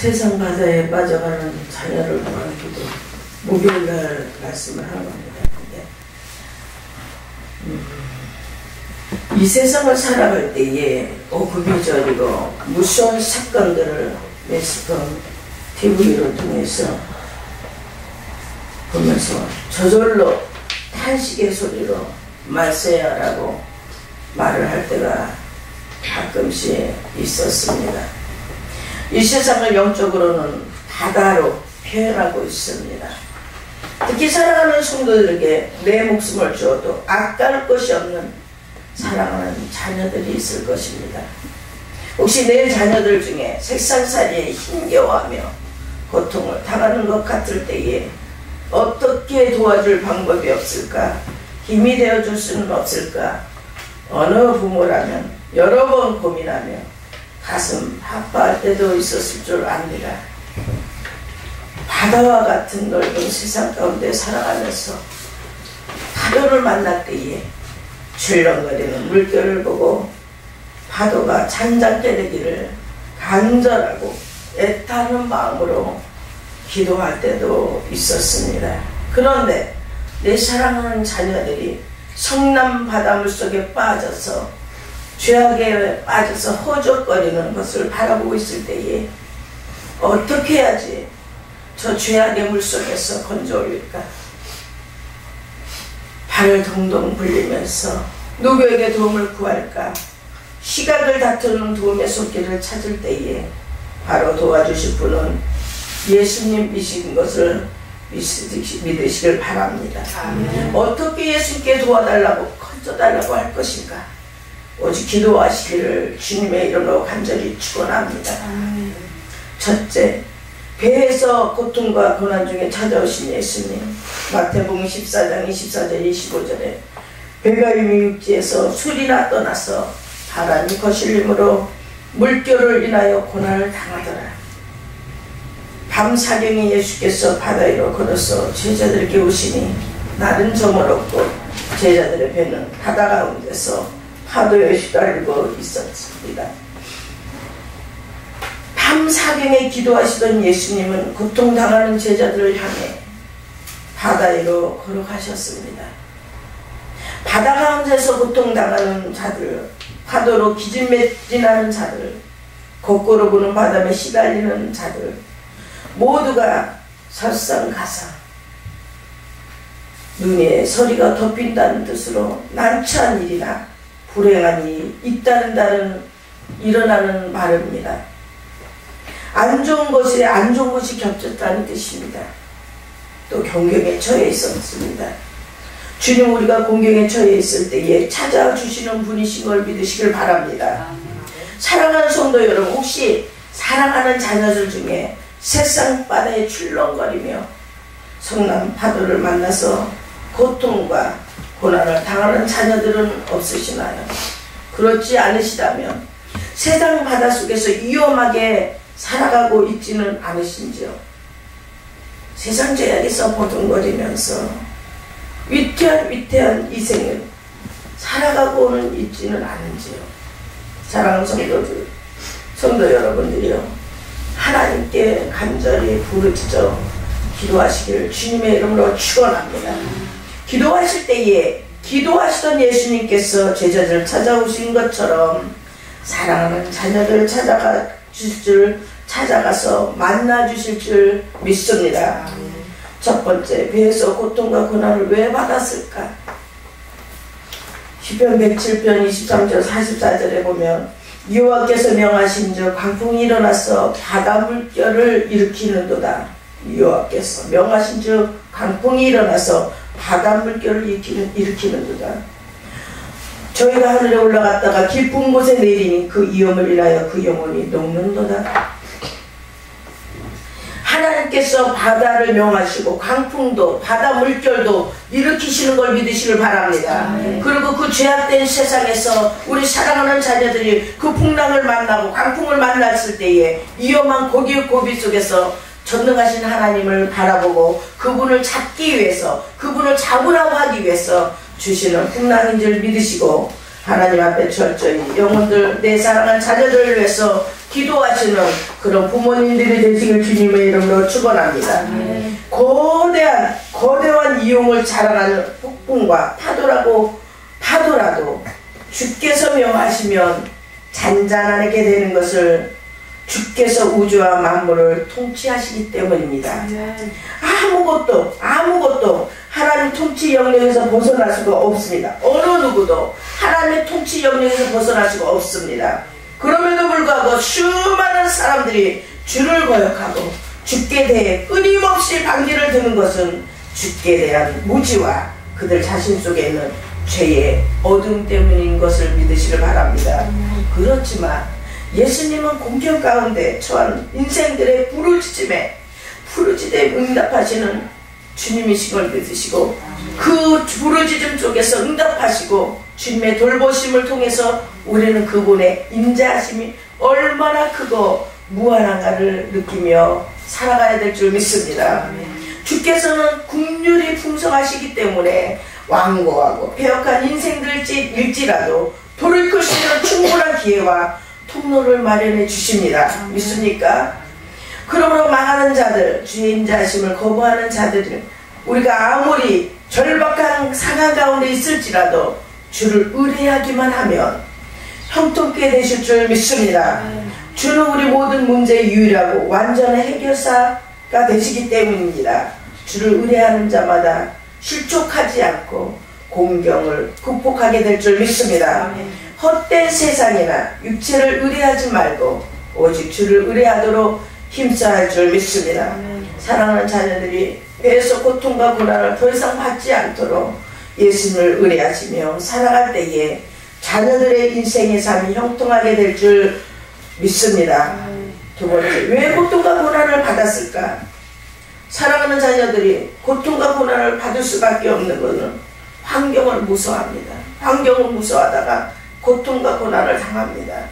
세상 바다에 빠져가는 자녀를 구하는 기도, 목요일날 말씀을 하는 겁니다. 근데 이 세상을 살아갈 때에 구비절이고 무서운 사건들을 매스컴 TV로 통해서 보면서 저절로 탄식의 소리로 말세야라고 말을 할 때가 가끔씩 있었습니다. 이 세상을 영적으로는 바다로 표현하고 있습니다. 특히 사랑하는 성도들에게 내 목숨을 주어도 아까울 것이 없는 사랑하는 자녀들이 있을 것입니다. 혹시 내 자녀들 중에 세상살이에 힘겨워하며 고통을 당하는 것 같을 때에 어떻게 도와줄 방법이 없을까? 힘이 되어줄 수는 없을까? 어느 부모라면 여러 번 고민하며 가슴 아파할 때도 있었을 줄 압니다. 바다와 같은 넓은 세상 가운데 살아가면서 파도를 만날 때에 출렁거리는 물결을 보고 파도가 잔잔케 되기를 간절하고 애타는 마음으로 기도할 때도 있었습니다. 그런데 내 사랑하는 자녀들이 성남 바닷물 속에 빠져서 죄악에 빠져서 허적거리는 것을 바라보고 있을 때에 어떻게 해야지 저 죄악의 물속에서 건져올릴까? 발을 동동 굴리면서 누구에게 도움을 구할까? 시각을 다투는 도움의 손길을 찾을 때에 바로 도와주실 분은 예수님이신 것을 믿으시길 바랍니다. 어떻게 예수님께 도와달라고 건져달라고 할 것인가? 오직 기도하시기를 주님의 이름으로 간절히 축원합니다. 첫째, 배에서 고통과 고난 중에 찾아오신 예수님. 마태복음 14장 24절 25절에 배가 이미 육지에서 술이나 떠나서 바람이 거실림으로 물결을 인하여 고난을 당하더라. 밤사경에 예수께서 바다 위로 걸어서 제자들에게 오시니 날은 저물었고 제자들의 배는 바다 가운데서 파도에 휘달리고 있었습니다. 밤사경에 기도하시던 예수님은 고통당하는 제자들을 향해 바다 위로 걸어가셨습니다. 바다 가운데서 고통당하는 자들, 파도로 기진맥진하는 자들, 거꾸로 부는 바람에 시달리는 자들 모두가 설상가상 눈에 서리가 덮인다는 뜻으로 난처한 일이나 불행한 일이 잇따른다는 일어나는 말입니다. 안 좋은 것에 안 좋은 것이 겹쳤다는 뜻입니다. 또 공경에 처해 있었습니다. 주님, 우리가 공경에 처해 있을 때에 찾아주시는 분이신 걸 믿으시길 바랍니다. 사랑하는 성도 여러분, 혹시 사랑하는 자녀들 중에 세상 바다에 출렁거리며 성남 파도를 만나서 고통과 고난을 당하는 자녀들은 없으시나요? 그렇지 않으시다면 세상 바다 속에서 위험하게 살아가고 있지는 않으신지요? 세상 죄악에서 보둥거리면서 위태한 이 생을 살아가고는 있지는 않은지요? 사랑하는 성도 여러분들이요, 하나님께 간절히 부르짖어 기도하시기를 주님의 이름으로 축원합니다. 기도하실 때에 기도하시던 예수님께서 제자들을 찾아오신 것처럼 사랑하는 자녀들을 찾아가서 만나 주실 줄 믿습니다. 첫 번째, 배에서 고통과 고난을 왜 받았을까? 시편 107편 23절 44절에 보면 여호와께서 명하신즉 광풍이 일어나서 바다 물결을 일으키는도다. 여호와께서 명하신즉 광풍이 일어나서 바다 물결을 일으키는도다. 저희가 하늘에 올라갔다가 깊은 곳에 내리니 그 위험을 인하여 그 영혼이 녹는도다. 하나님께서 바다를 명하시고 광풍도 바다 물결도 일으키시는 걸 믿으시길 바랍니다. 그리고 그 죄악된 세상에서 우리 사랑하는 자녀들이 그 풍랑을 만나고 광풍을 만났을 때에 위험한 고비 속에서 전능하신 하나님을 바라보고 그분을 잡기 위해서, 그분을 잡으라고 하기 위해서 주시는 풍랑인 줄 믿으시고, 하나님 앞에 철저히 영혼들, 내 사랑하는 자녀들을 위해서 기도하시는 그런 부모님들이 되시길 주님의 이름으로 축원합니다. 거대한 이용을 자랑하는 폭풍과 파도라도 주께서 명하시면 잔잔하게 되는 것을 주께서 우주와 만물을 통치하시기 때문입니다. 아무것도 하나님 통치 영역에서 벗어날 수가 없습니다. 어느 누구도 하나님의 통치 영역에서 벗어날 수가 없습니다. 그럼에도 불구하고 수많은 사람들이 주를 거역하고 주께 대해 끊임없이 반기를 드는 것은 주께 대한 무지와 그들 자신 속에 있는 죄의 어둠 때문인 것을 믿으시길 바랍니다. 그렇지만 예수님은 공경 가운데 처한 인생들의 부르짖음에 응답하시는 주님이신 걸 믿으시고 그 부르짖음 속에서 응답하시고 주님의 돌보심을 통해서 우리는 그분의 인자하심이 얼마나 크고 무한한가를 느끼며 살아가야 될 줄 믿습니다. 주께서는 긍휼이 풍성하시기 때문에 완고하고 패역한 인생들일지라도 돌이킬 수 있는 충분한 기회와 통로를 마련해 주십니다. 믿습니까? 그러므로 망하는 자들, 주의 인자하심을 거부하는 자들은 우리가 아무리 절박한 상황 가운데 있을지라도 주를 의뢰하기만 하면 형통케 되실 줄 믿습니다. 주는 우리 모든 문제의 유일하고 완전한 해결사가 되시기 때문입니다. 주를 의뢰하는 자마다 실족하지 않고 공경을 극복하게 될 줄 믿습니다. 헛된 세상이나 육체를 의뢰하지 말고 오직 주를 의뢰하도록 힘써야 할 줄 믿습니다. 사랑하는 자녀들이 배에서 고통과 고난을 더 이상 받지 않도록 예수님을 의뢰하시며 살아갈 때에 자녀들의 인생의 삶이 형통하게 될 줄 믿습니다. 두 번째, 왜 고통과 고난을 받았을까? 사랑하는 자녀들이 고통과 고난을 받을 수밖에 없는 것은 환경을 무서워합니다. 환경을 무서워하다가 고통과 고난을 당합니다.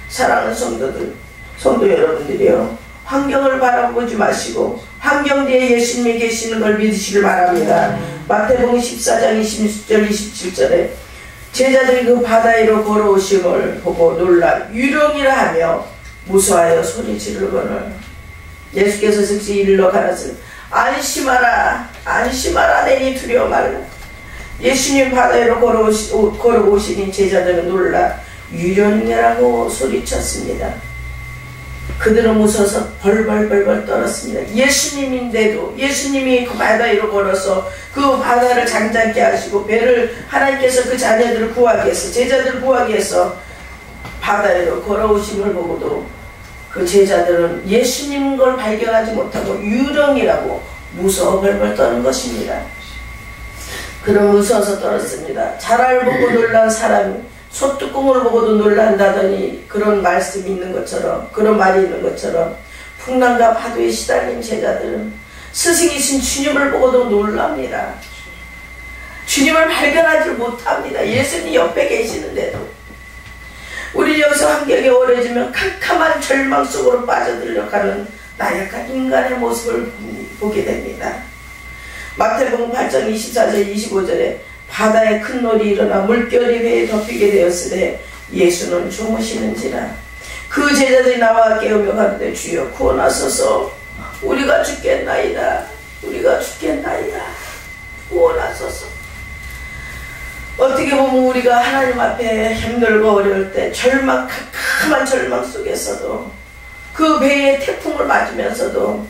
사랑하는 성도 여러분들이요, 환경을 바라보지 마시고 환경 뒤에 예수님이 계시는 걸 믿으시길 바랍니다. 마태복음 14장 26절 27절에 제자들이 그 바다 위로 걸어오심을 보고 놀라 유령이라 하며 무서워하여 소리 지르거늘 예수께서 즉시 일러 가라사대 안심하라 내니 두려워 말라. 예수님 바다 위로 걸어오시니 제자들은 놀라 유령이라고 소리쳤습니다. 그들은 무서워서 벌벌 떨었습니다. 예수님인데도 예수님이 그 바다 위로 걸어서 그 바다를 잠잠케 하시고 배를 하나님께서 그 자녀들을 구하기 위해서 제자들을 구하기 위해서 바다 위로 걸어오심을 보고도 그 제자들은 예수님 걸 발견하지 못하고 유령이라고 무서워 벌벌 떠는 것입니다. 그런 무서워서 떨었습니다. 자랄 보고 놀란 사람이 소뚜껑을 보고도 놀란다더니 그런 말씀이 있는 것처럼, 그런 말이 있는 것처럼 풍랑과 파도에 시달린 제자들은 스승이신 주님을 보고도 놀랍니다. 주님을 발견하지 못합니다. 예수님 옆에 계시는데도. 우리 여기서 환경이 어려지면 캄캄한 절망 속으로 빠져들려가는 나약한 인간의 모습을 보게 됩니다. 마태복음 8장 24절 25절에 바다에 큰 놀이 일어나 물결이 배에 덮이게 되었으되 예수는 주무시는지라. 그 제자들이 나와 깨우며 가는데 주여 구원하소서 우리가 죽겠나이다. 구원하소서. 어떻게 보면 우리가 하나님 앞에 힘들고 어려울 때 캄캄한 절망 속에서도 그 배에 태풍을 맞으면서도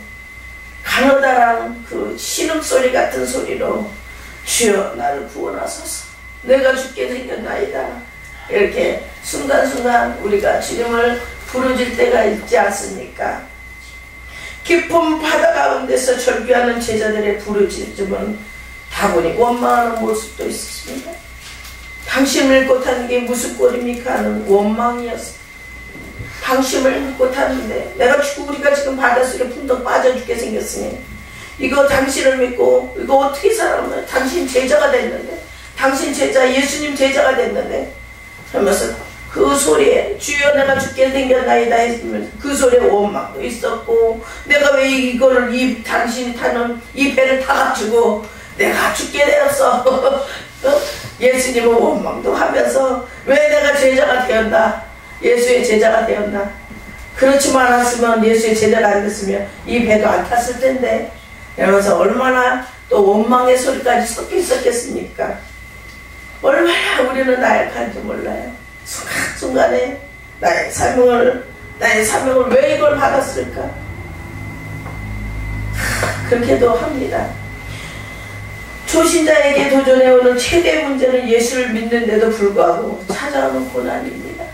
가느다란 그 신음소리 같은 소리로 주여 나를 구원하소서 내가 죽게 생겼나이다. 이렇게 순간순간 우리가 주님을 부르질 때가 있지 않습니까? 깊은 바다 가운데서 절규하는 제자들의 부르짖음은 다분히 원망하는 모습도 있었습니다. 당신을 믿고 타는 게 무슨 꼴입니까 하는 원망이었습니다. 당신을 믿고 탔는데 우리가 지금 바닷속에 풍덩 빠져 죽게 생겼으니 이거 당신을 믿고 이거 어떻게 살아오면 당신 제자가 됐는데 당신 제자 예수님 제자가 됐는데 하면서 그 소리에 주여 내가 죽게 생겼나이다 했으면 그 소리에 원망도 있었고 내가 왜 이거를 당신이 타는 이 배를 타가지고 내가 죽게 되었어 예수님은 원망도 하면서 왜 내가 제자가 되었나, 예수의 제자가 되었나. 그렇지만 않았으면, 예수의 제자가 안 됐으면 이 배도 안 탔을 텐데, 이러면서 얼마나 또 원망의 소리까지 섞여 있었겠습니까? 얼마나 우리는 나약한지 몰라요. 순간순간에 나의 사명을 왜 이걸 받았을까? 그렇게도 합니다. 초신자에게 도전해오는 최대 문제는 예수를 믿는데도 불구하고 찾아오는 고난입니다.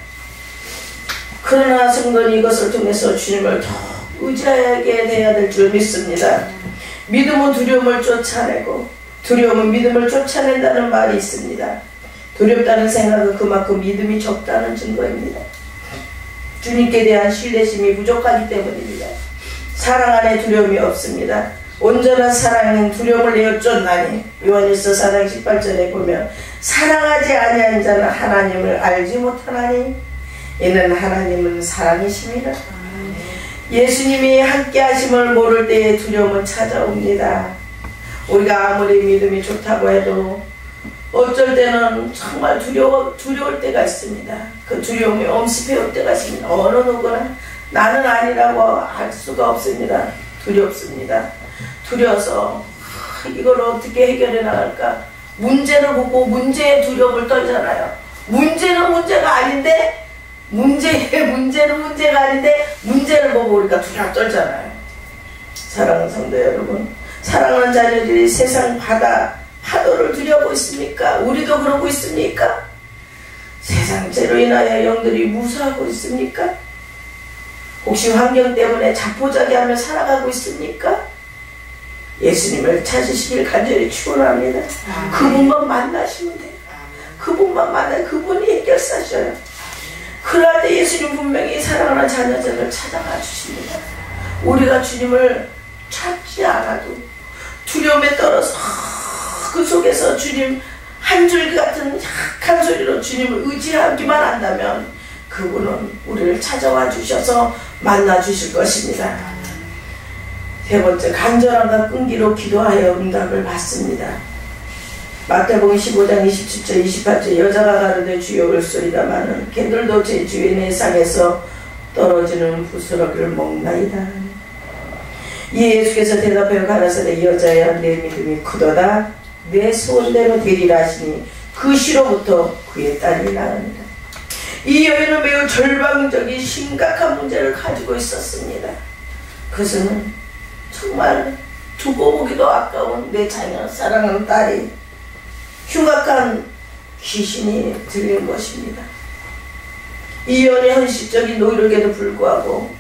그러나 성도는 이것을 통해서 주님을 더 의지하게 돼야 될 줄 믿습니다. 믿음은 두려움을 쫓아내고 두려움은 믿음을 쫓아낸다는 말이 있습니다. 두렵다는 생각은 그만큼 믿음이 적다는 증거입니다. 주님께 대한 신뢰심이 부족하기 때문입니다. 사랑 안에 두려움이 없습니다. 온전한 사랑은 두려움을 내어 쫓나니, 요한일서 4장 18절에 보면 사랑하지 아니한 자는 하나님을 알지 못하나니 이는 하나님은 사랑이심이라. 예수님이 함께 하심을 모를 때에 두려움은 찾아옵니다. 우리가 아무리 믿음이 좋다고 해도 어쩔 때는 정말 두려울 때가 있습니다. 그 두려움이 엄습해올 때가 있습니다. 어느 누구나 나는 아니라고 할 수가 없습니다. 두렵습니다. 두려워서 이걸 어떻게 해결해 나갈까? 문제를 보고 문제의 두려움을 떨잖아요. 문제는 문제가 아닌데, 문제는 문제가 아닌데 문제를 보고 우리가 두려워 떨잖아요. 사랑하는 성도 여러분, 사랑하는 자녀들이 세상 파도를 두려워하고 있습니까? 우리도 그러고 있습니까? 세상 죄로 인하여 영들이 무수하고 있습니까? 혹시 환경 때문에 자포자기하며 살아가고 있습니까? 예수님을 찾으시길 간절히 축원합니다. 그분만 만나시면 돼요. 그분만 만나요. 그분이 해결사셔요. 그럴 때 예수님 분명히 사랑하는 자녀들을 찾아가 주십니다. 우리가 주님을 찾지 않아도 두려움에 떨어서 그 속에서 주님 한 줄 같은 약한 소리로 주님을 의지하기만 한다면 그분은 우리를 찾아와 주셔서 만나 주실 것입니다. 세 번째, 간절함과 끈기로 기도하여 응답을 받습니다. 마태복음 15장 27절 28절 여자가 가로되 주여 올소이다마는 개들도 제 주의 내 상에서 떨어지는 부스러기를 먹나이다. 이에 예수께서 대답하여 가라사대 여자야 내 믿음이 크도다 내 소원대로 되리라 하시니 그 시로부터 그의 딸이 나으니라. 이 여인은 매우 절망적인 심각한 문제를 가지고 있었습니다. 그것은 정말 두고 보기도 아까운 내 자녀, 사랑하는 딸이 흉악한 귀신이 들린 것입니다. 이 여인의 현실적인 노력에도 불구하고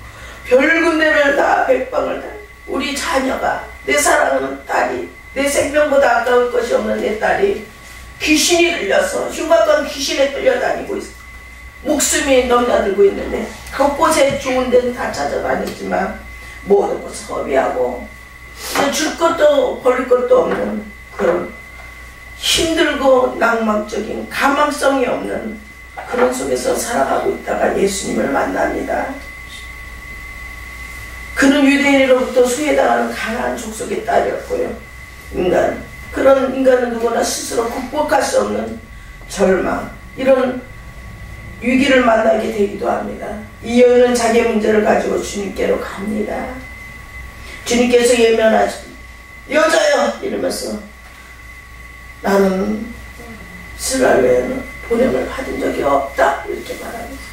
별군데를 다 백방을 다 우리 자녀가, 내 사랑하는 딸이, 내 생명보다 아까울 것이 없는 내 딸이 귀신이 들려서 흉악한 귀신에 끌려다니고 있어. 목숨이 넘나들고 있는데 곳곳에 좋은 데는 다 찾아다녔지만 모든 것을 허비하고 줄 것도 버릴 것도 없는 그런 힘들고 낭만적인 가망성이 없는 그런 속에서 살아가고 있다가 예수님을 만납니다. 그는 유대인으로부터 수혜당하는 가난한 족속의 딸이었고요. 그런 인간은 누구나 스스로 극복할 수 없는 절망, 이런 위기를 만나게 되기도 합니다. 이 여인은 자기의 문제를 가지고 주님께로 갑니다. 주님께서 예면하십니다. 여자여! 이러면서 나는 이스라엘 외에는 보냄을 받은 적이 없다. 이렇게 말합니다.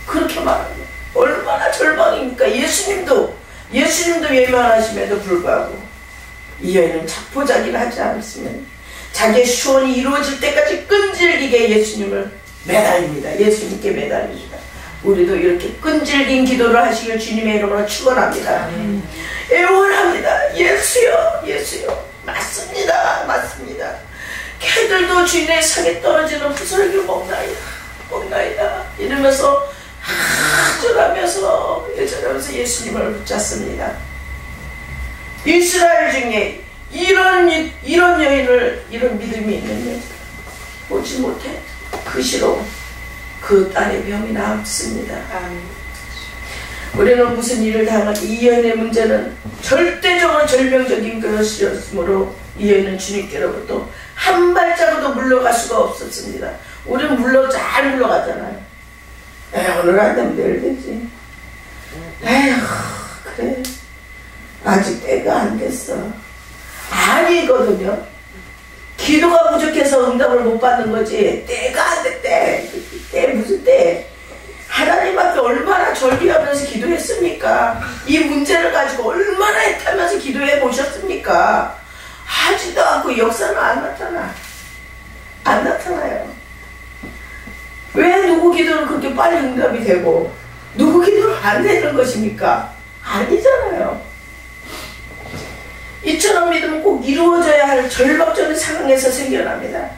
그렇게 말합니다. 얼마나 절망입니까? 예수님도 예면하심에도 불구하고 이 여인은 자포자기를 하지 않았으면 자기의 소원이 이루어질 때까지 끈질기게 예수님을 매달립니다. 예수님께 매달립니다. 우리도 이렇게 끈질긴 기도를 하시길 주님의 이름으로 축원합니다. 애원합니다. 예수여, 예수여. 맞습니다. 맞습니다. 개들도 주인의 상에 떨어지는 부스러기를 먹나이다 이러면서 예절하면서 예수님을 붙잡습니다. 이스라엘 중에 이런 여인을, 이런 믿음이 있는 여인 보지 못해 그 시로 그 딸의 병이 나았습니다. 우리는 무슨 일을 당하지, 이 여인의 문제는 절대적으로 절명적인 것이었으므로 이 여인은 주님께로부터 한 발자국도 물러갈 수가 없었습니다. 우리는 잘 물러가잖아요. 오늘 안 되면 내일 되지. 에휴, 그래. 아직 때가 안 됐어. 아니거든요. 기도가 부족해서 응답을 못 받는 거지. 때가 안 됐대. 때 무슨 때. 하나님 앞에 얼마나 절규하면서 기도했습니까? 이 문제를 가지고 얼마나 애타면서 기도해 보셨습니까? 하지도 않고 역사는 안 나타나. 안 나타나요. 왜 누구 기도는 그렇게 빨리 응답이 되고 누구 기도는 안 되는 것입니까? 아니잖아요. 이처럼 믿으면 꼭 이루어져야 할 절박적인 상황에서 생겨납니다.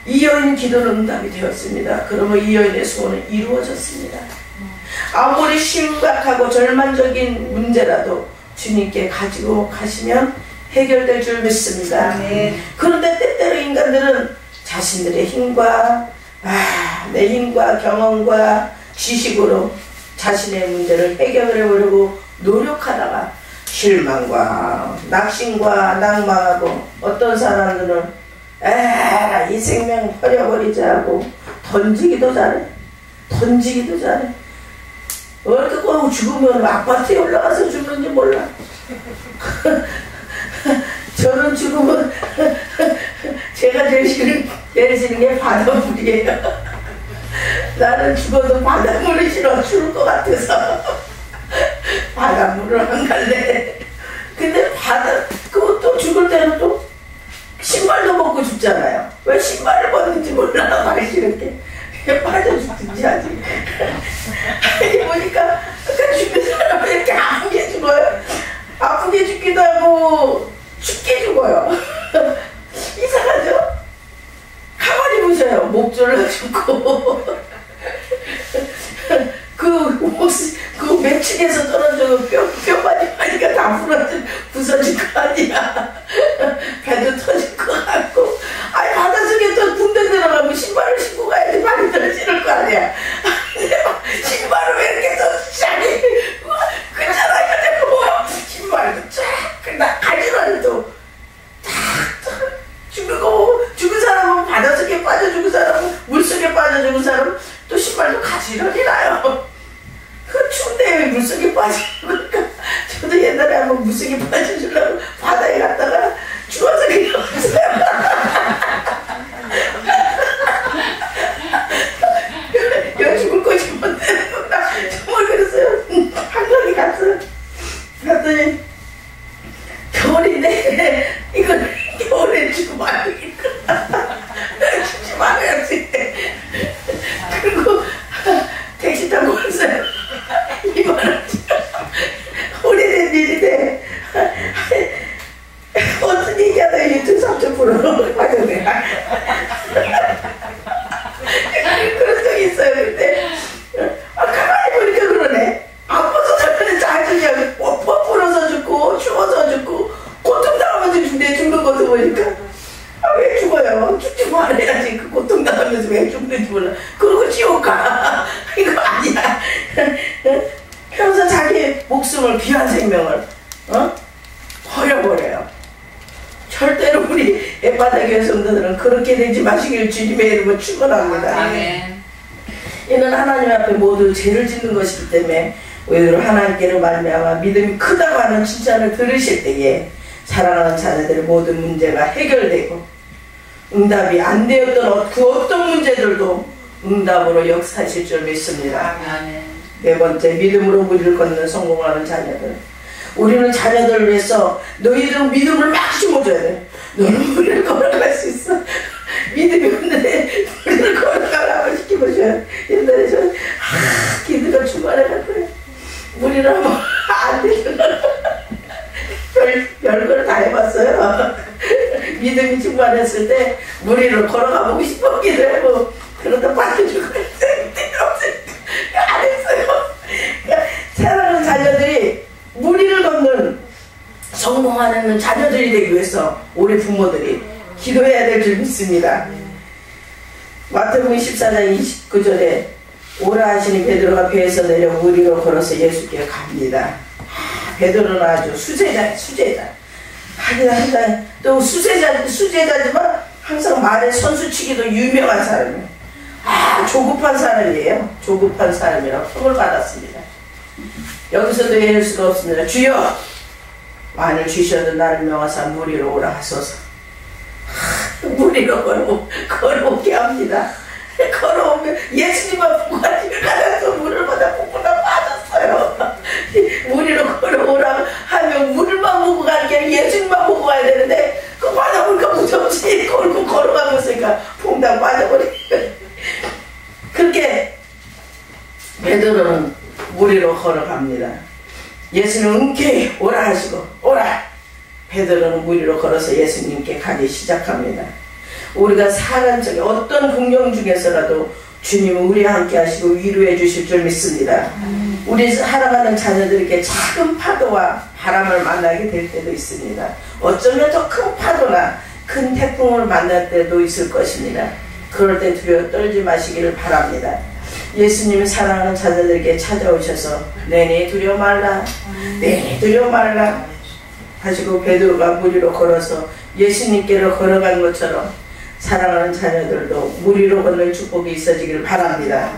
이 여인 기도는 응답이 되었습니다. 그러면 이 여인의 소원은 이루어졌습니다. 아무리 심각하고 절망적인 문제라도 주님께 가지고 가시면 해결될 줄 믿습니다. 그런데 때때로 인간들은 자신들의 힘과 내 힘과 경험과 지식으로 자신의 문제를 해결해 보려고 노력하다가 실망과 낙심과 낭망하고 어떤 사람들은 이 생명 버려버리자 하고 던지기도 잘해. 이렇게 꼭 죽으면 아파트에 올라가서 죽는지 몰라. 저는 죽으면 제가 제일 싫은 게 바닷물이에요. 나는 죽어도 바닷물이 싫어. 죽을 것 같아서 바닷물을 안 갈래. 근데 그것도 죽을 때는 또 신발도 벗고 죽잖아요. 왜 신발을 벗는지 몰라. 말이 싫은 게 빠져 죽든지 하지. 보니까 죽는 사람은 이렇게 아프게 죽어요. 아프게 죽기도 하고 죽게 죽어요. 이상하죠? 가만히 보세요. 목 졸라 죽고 그 매측에서 떨어져 뼈까지 하니까 다 부서질 거 아니야. 배도 터질 것 같고. 바닷속에 또 군대 들어가면 신발을 신고 가야지. 발이 떨어지는 거 아니야. 신발을 왜 이렇게 떨어지지? 그잖아. 신발도 쫙 가지런히도 죽은 사람은 바닷속에 빠져 죽은 사람은 물속에 빠져 죽은 사람은 또 신발도 가지런히 나요. 추운데 물속에 빠지는 거니까. 저도 옛날에 한번 물속에 빠져주려고 바다에 갔다가 추워서 그냥 왔어요. 여 죽을 거지 못 되는구나. 정말 그랬어요. 한강에 갔더니 겨울인데 이건 겨울에 죽으면 안 되겠구나. 죽지 말아야지. 그리고 택시 타고 왔어요. 2만원. 오래된 일인데 어떤 얘기하다 유튜브 3,000% 받았네. 그런 적이 있어요. 근데 가만히 보니까 그러네. 아파서 저번에 자주냐 부러서 죽고 추워서 죽고 고통당하면서 죽는 것도 보니까 왜 죽어요? 죽지 말아야지. 그 고통당하면서 왜 죽는지 몰라. 그러고 지옥 가. 이거 아니야. 평소 자기 목숨을 귀한 생명을 버려버려요. 절대로 우리 애바다교회 성도들은 그렇게 되지 마시길 주님의 이름으로 축원합니다. 아멘. 이는 하나님 앞에 모두 죄를 짓는 것이기 때문에 오히려 하나님께로 말미암아 믿음이 크다고 하는 칭찬을 들으실 때에 사랑하는 자녀들의 모든 문제가 해결되고 응답이 안 되었던 그 어떤 문제들도 응답으로 역사하실 줄 믿습니다. 아멘. 네 번째, 믿음으로 무리를 걷는 성공하는 자녀들. 우리는 자녀들을 위해서 너희들은 믿음을 막 심어줘야 돼. 너는 무리를 걸어갈 수 있어. 믿음이 없는데 무리를 걸어가라고 시켜보셔야 돼. 옛날에 저 기드가 중간에 갈 거예요. 무리를 하면 안 되잖아. 별거를 다 해봤어요. 믿음이 충만했을 때 무리를 걸어가보고 싶었기도 하고 그러다 빠져주고 안 했어요. 사랑하는 자녀들이 무리를 걷는 성공하는 자녀들이 되기 위해서 우리 부모들이 기도해야 될 줄 믿습니다. 마태복음 14장 29절에 오라 하시니 베드로가 배에서 내려 무리로 걸어서 예수께 갑니다. 베드로는 아주 수제자. 하긴 또 수제자지만 항상 말에 선수치기도 유명한 사람이에요. 조급한 사람이에요. 조급한 사람이라고 평을 받았습니다. 여기서도 이럴 수가 없습니다. 주여, 만일 주셔도 나를 명하사 물 위로 오라 하소서. 물 위로 걸어오게 합니다. 걸어오면 예수님만 보고 가서 물을 받아 보고나 빠졌어요. 물 위로 걸어오라 하면 물만 보고 가는 게 아니라 예수님만 보고 가야 되는데 그 바다물가 무섭지 걸고 걸어가고 있으니까 퐁당 빠져버리고. 그렇게 베드로는 물 위로 걸어갑니다. 예수님 은쾌히 오라 하시고 오라. 베드로는 물 위로 걸어서 예수님께 가기 시작합니다. 우리가 살아가는 중에 어떤 공경 중에서라도 주님은 우리와 함께 하시고 위로해 주실 줄 믿습니다. 우리 살아가는 자녀들에게 작은 파도와 바람을 만나게 될 때도 있습니다. 어쩌면 더 큰 파도나 큰 태풍을 만날 때도 있을 것입니다. 그럴 때 두려워 떨지 마시기를 바랍니다. 예수님이 사랑하는 자녀들에게 찾아오셔서 내내 두려워 말라, 내내 두려워 말라 하시고 베드로가 물 위로 걸어서 예수님께로 걸어간 것처럼 사랑하는 자녀들도 물 위로 건널 축복이 있어지기를 바랍니다.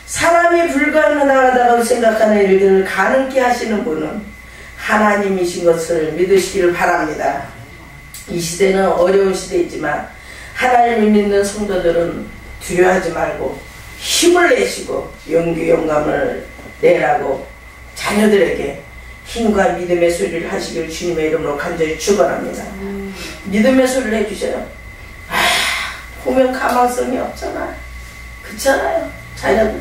사람이 불가능하다고 생각하는 일들을 가능케 하시는 분은 하나님이신 것을 믿으시기를 바랍니다. 이 시대는 어려운 시대이지만 하나님을 믿는 성도들은 두려워하지 말고 힘을 내시고 용기 영감을 내라고 자녀들에게 힘과 믿음의 소리를 하시길 주님의 이름으로 간절히 축원합니다. 믿음의 소리를 해주셔요. 보면 가망성이 없잖아. 그렇잖아요. 자녀들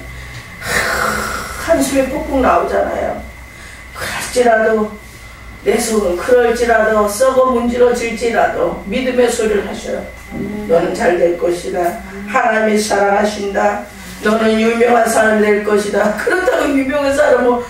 한숨이 푹푹 나오잖아요. 그럴지라도 내 속은 그럴지라도 썩어 문지러질지라도 믿음의 소리를 하셔요. 너는 잘 될 것이다. 하나님이 사랑하신다. 너는 유명한 사람이 될 것이다. 그렇다고 유명한 사람은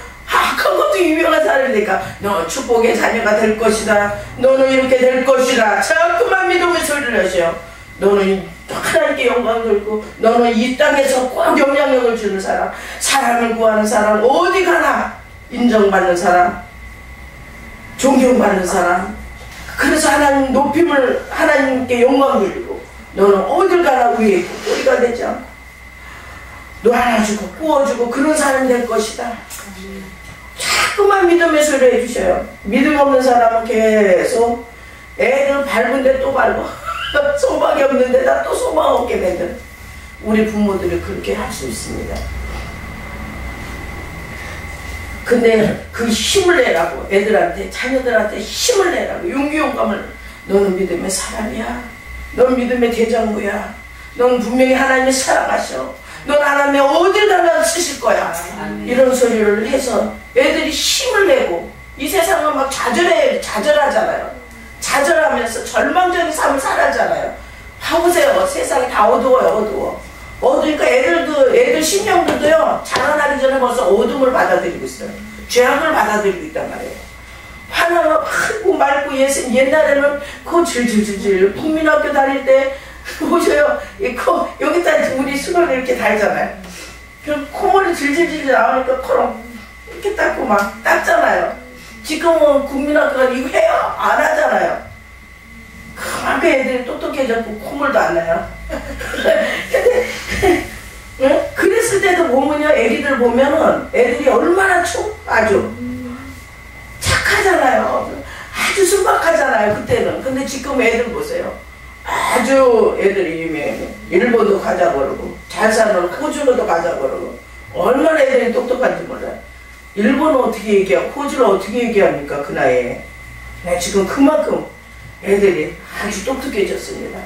그것도 유명한 사람이니까 너 축복의 자녀가 될 것이다. 너는 이렇게 될 것이다. 자꾸만 믿음의 소리를 하셔요. 너는 하나님께 영광 돌고 너는 이 땅에서 꼭 영향력을 주는 사람, 사람을 구하는 사람, 어디 가나 인정받는 사람, 존경받는 사람. 그래서 하나님 높임을 하나님께 영광 돌리고 너는 어딜 가나 위에 있고 꼬리가 되지 않고 놓아주고 구워주고 그런 사람이 될 것이다. 자꾸만 믿음의 소리를 해주셔요. 믿음 없는 사람은 계속 애들 밟은데 또 밟아. 소망이 없는 데다 또 소망 없게 만든 우리 부모들이 그렇게 할 수 있습니다. 근데 그 힘을 내라고 애들한테 자녀들한테 힘을 내라고 용기 영감을 너는 믿음의 사람이야. 넌 믿음의 대장부야. 넌 분명히 하나님이 사랑하셔. 넌 하나님의 어딜 가나 쓰실 거야. 이런 소리를 해서 애들이 힘을 내고 이 세상은 막 좌절하잖아요. 좌절하면서 절망적인 삶을 살았잖아요. 봐보세요. 세상이 다 어두워요. 어두우니까 애들 신령들도요 자라나기 전에 벌써 어둠을 받아들이고 있어요. 죄악을 받아들이고 있단 말이에요. 하나가 크고 맑고 옛날에는 그 질질질질 국민학교 다닐 때 보셔요. 여기다 우리 수건을 이렇게 달잖아요. 그 콧물이 질질질 나오니까 코로 이렇게 닦고 막 닦잖아요. 지금은 국민학교가 이거 해요? 안 하잖아요. 그만큼 애들이 똑똑해졌고 콧물도 안 나요. 근데 그랬을 때도 보면요, 애기들 보면은 애들이 얼마나 아주 착하잖아요. 아주 순박하잖아요 그때는. 근데 지금 애들 보세요. 아주 애들이 유명해. 일본도 가자 그러고 잘 사는 호주로도 가자 그러고 얼마나 애들이 똑똑한지 몰라요. 일본은 어떻게 얘기하고 호주를 어떻게 얘기합니까 그 나이에. 지금 그만큼 애들이 아주 똑똑해졌습니다.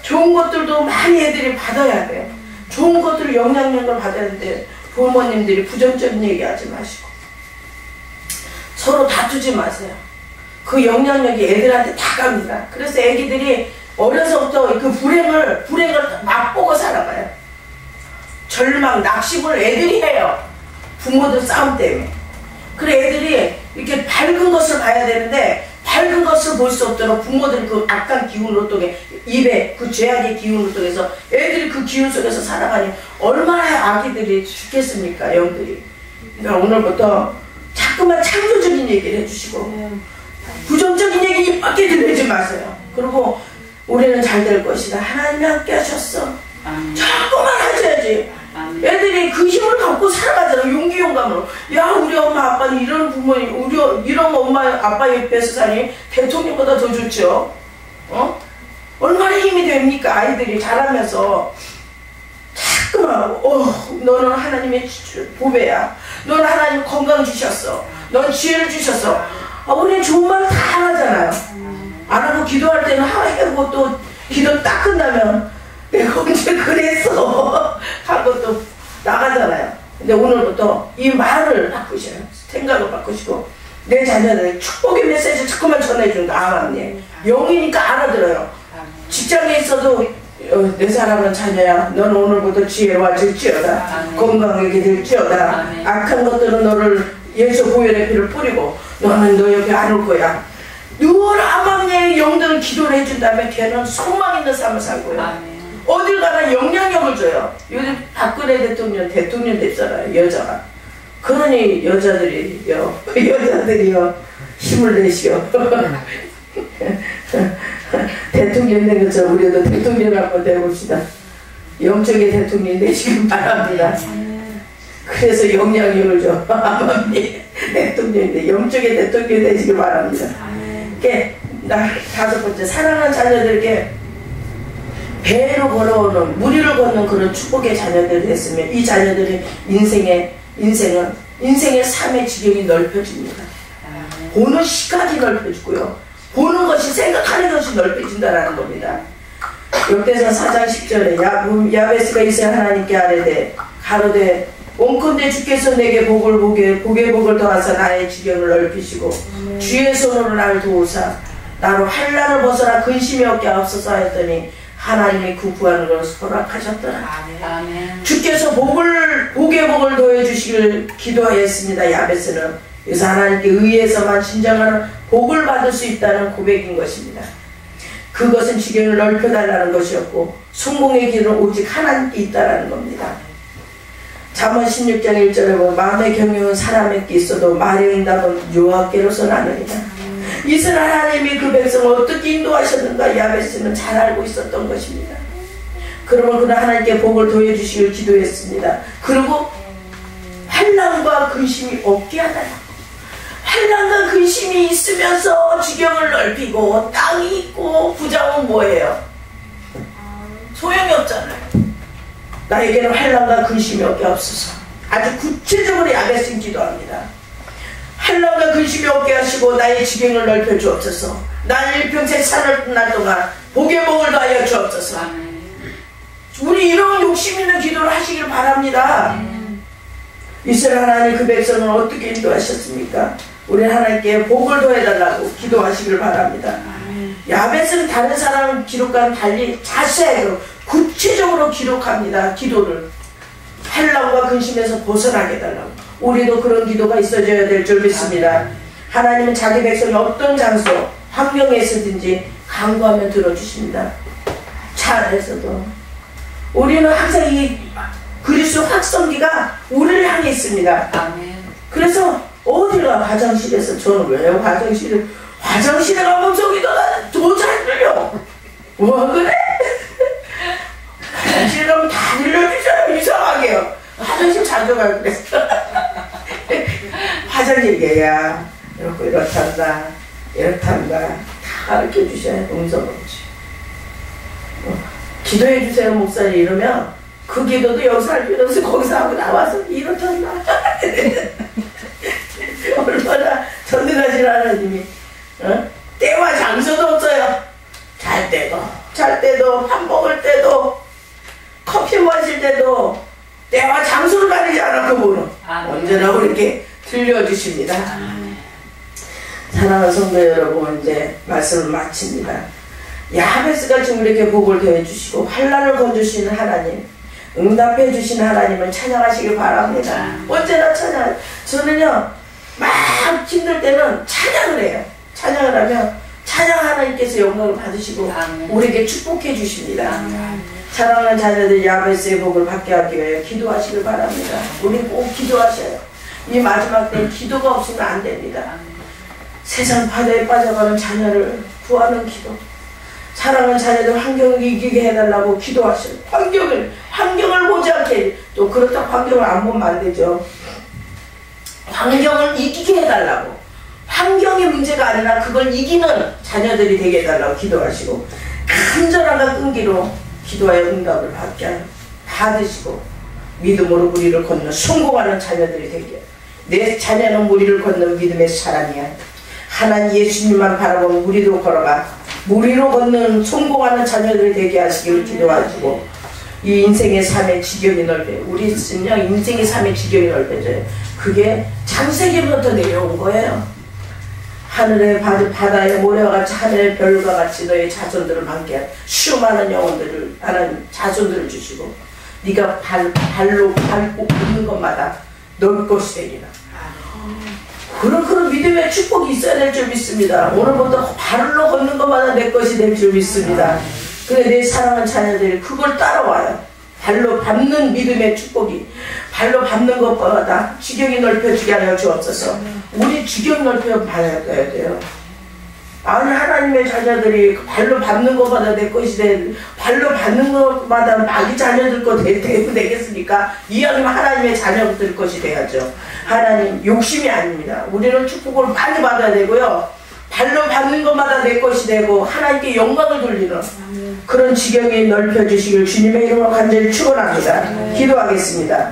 좋은 것들도 많이 애들이 받아야 돼요. 좋은 것들을 영향력을 받아야 되는데 부모님들이 부정적인 얘기하지 마시고 서로 다투지 마세요. 그 영향력이 애들한테 다 갑니다. 그래서 애기들이 어려서부터 그 불행을 맛보고 살아가요. 절망, 낙심을 애들이 해요. 부모들 싸움 때문에. 그래 애들이 이렇게 밝은 것을 봐야 되는데 밝은 것을 볼 수 없도록 부모들이 그 악한 기운으로 통해 입에 그 죄악의 기운으로 통해서 애들이 그 기운 속에서 살아가니 얼마나 아기들이 죽겠습니까 영들이. 그러니까 오늘부터 자꾸만 창조적인 얘기를 해주시고 부정적인 얘기 입밖에 들리지 마세요. 그리고 우리는 잘 될 것이다. 하나님이 함께 하셨어. 자꾸만 하셔야지. 애들이 그 힘을 갖고 살아가잖아. 용기 용감으로. 야, 우리 엄마 아빠는 이런 부모님, 이런 엄마 아빠 옆에서 사니 대통령보다 더 좋죠. 얼마나 힘이 됩니까? 아이들이 자라면서 자꾸만 너는 하나님의 보배야. 너는 하나님 건강 주셨어. 넌 지혜를 주셨어. 우리는 좋은 말 다 하잖아요. 안 하고 기도할 때는 하고 또 기도 딱 끝나면 내가 언제 그랬어 하고 또 나가잖아요. 근데 오늘부터 이 말을 바꾸셔요. 생각을 바꾸시고 내 자녀들 축복의 메시지를 자꾸만 전해준다. 아멘. 영이니까 알아들어요. 직장에 있어도 내 사랑하는 자녀야, 너는 오늘부터 지혜로워질지어다. 건강하게 될지어다. 악한 것들은 너를 예수 보혈의 피를 뿌리고 너는 너 옆에 안 올 거야. 늘 암암리의 영들을 기도를 해준 다음에 걔는 소망 있는 삶을 살고요. 어딜 가나 영향력을 줘요. 요즘 박근혜 대통령 됐잖아요. 여자가. 그러니 여자들이요 힘을 내시오. 대통령 된 것처럼 우리도 대통령 한번 되봅시다. 영적인 대통령 되시길 바랍니다. 그래서 영향력을 줘. 대통령인데 영적인 대통령 되시길 바랍니다. 다섯 번째, 사랑하는 자녀들에게 배로 걸어오는, 무리를 걷는 그런 축복의 자녀들이 됐으면 이 자녀들의 인생의 삶의 지경이 넓혀집니다. 보는 시각이 넓혀지고요. 보는 것이, 생각하는 것이 넓혀진다는 겁니다. 역대서 4장 10절에 야베스가 이스라엘 하나님께 아뢰되 가로되 온컨대 주께서 내게 복을 더하사 나의 지경을 넓히시고 주의 손으로 나를 도우사 나로 환난을 벗어나 근심이 없게 하옵소서 하였더니 하나님이 그 구하는 것을 허락하셨더라. 아멘. 주께서 복의 복을 더해 주시길 기도하였습니다. 야베스는 그래서 하나님께 의해서만 진정한 복을 받을 수 있다는 고백인 것입니다. 그것은 지경을 넓혀달라는 것이었고 성공의 길은 오직 하나님께 있다라는 겁니다. 잠언 16장 1절에 보면 마음의 경영은 사람에게 있어도 말의 응답은 여호와께로서 나느니라. 이스라엘 하나님이 그 백성을 어떻게 인도하셨는가 야베스는 잘 알고 있었던 것입니다. 그러면 그는 하나님께 복을 더해 주시길 기도했습니다. 그리고 환난과 근심이 없게 하다라. 환난과 근심이 있으면서 지경을 넓히고 땅이 있고 부자면 뭐예요? 소용이 없잖아요. 나에게는 환난과 근심이 없게 없어서 아주 구체적으로 야베스는 기도합니다. 환난과 근심이 없게 하시고 나의 지경을 넓혀 주옵소서. 나는 일평생 사는 날 동안 복의 복을 더하여 주옵소서. 우리 이런 욕심 있는 기도를 하시길 바랍니다. 이스라엘 하나님 그 백성을 어떻게 인도하셨습니까? 우리 하나님께 복을 더해달라고 기도하시길 바랍니다. 야베스는 다른 사람 기록과는 달리 자세하게 구체적으로 기록합니다. 기도를 환난과 근심에서 벗어나게 해달라고. 우리도 그런 기도가 있어져야 될 줄 믿습니다. 하나님은 자기 백성이 어떤 장소 환경에서든지 간구하면 들어주십니다. 차 안에서도. 우리는 항상 이 그리스도 확성기가 우리를 향해 있습니다. 그래서 어디가 화장실에서, 저는 왜 화장실에 가면 저기도 더 잘 들려. 뭐 그래? 화장실 가면 다 들려주셔요. 이상하게요. 화장실 자주 가요. 그랬어. 화장실 얘야 이렇단다 다 가르쳐 주셔야 음성 없지. 기도해 주세요 목사님 이러면 그 기도도 여기서 할 필요 없어. 거기서 하고 나와서 이렇단다. 얼마나 전능하신 하나님이. 때와 장소도 없어요. 잘 때도 밥 먹을 때도 커피 마실 때도 때와 장소를 가리지 않아. 그분은 언제나 우리에게 들려주십니다. 사랑하는 성도 여러분, 이제 말씀을 마칩니다. 야베스가 지금 이렇게 복을 더해주시고 환난을 건주시는 하나님, 응답해 주시는 하나님을 찬양하시길 바랍니다. 언제나 찬양. 저는요 막 힘들 때는 찬양을 해요. 찬양을 하면 찬양 하나님께서 영광을 받으시고 우리에게 축복해 주십니다. 사랑하는 자녀들 야베스의 복을 받게 하기 위해 기도하시길 바랍니다. 우리 꼭 기도하셔요. 이 마지막 때는 기도가 없으면 안 됩니다. 세상 바다에 빠져가는 자녀를 구하는 기도, 사랑하는 자녀들 환경을 이기게 해달라고 기도하시는, 환경을 보지 않게, 또 그렇다고 환경을 안 보면 안 되죠. 환경을 이기게 해달라고, 환경이 문제가 아니라 그걸 이기는 자녀들이 되게 해달라고 기도하시고, 간절함과 끈기로 기도하여 응답을 받으시고 믿음으로 무리를 건너 성공하는 자녀들이 되게, 내 자녀는 무리를 건너 믿음의 사람이야. 하나님 예수님만 바라보고 무리로 걸어가 무리로 걷는 성공하는 자녀들이 되게 하시기를 기도하시고, 이 인생의 삶의 지경이 넓어요. 우리 그냥 인생의 삶의 지경이 넓어져요. 그게 창세기부터 내려온 거예요. 하늘의 바다의 모래와 같이 하늘의 별과 같이 너의 자손들을 많게 하고 수많은 영혼들을, 하나님 자손들을 주시고 네가 발로 밟고 걷는 것마다 널 것이 되리라. 그런 믿음의 축복이 있어야 될 줄 믿습니다. 오늘부터 발로 걷는 것마다 내 것이 될 줄 믿습니다. 그래, 내 사랑하는 자녀들이 그걸 따라와요. 발로 밟는 믿음의 축복이, 발로 밟는 것보다 지경이 넓혀지게 하여 주옵소서. 우리 지경 넓혀 봐야 돼요. 아니, 하나님의 자녀들이 발로 밟는 것마다 내 것이 될, 발로 밟는 것마다 마귀 자녀들 것 되겠습니까? 이왕이면 하나님의 자녀들 것이 돼야죠. 하나님 욕심이 아닙니다. 우리는 축복을 많이 받아야 되고요, 발로 밟는 것마다 내 것이 되고 하나님께 영광을 돌리는 그런 지경이 넓혀주시길 주님의 이름으로 간절히 축원합니다. 기도하겠습니다.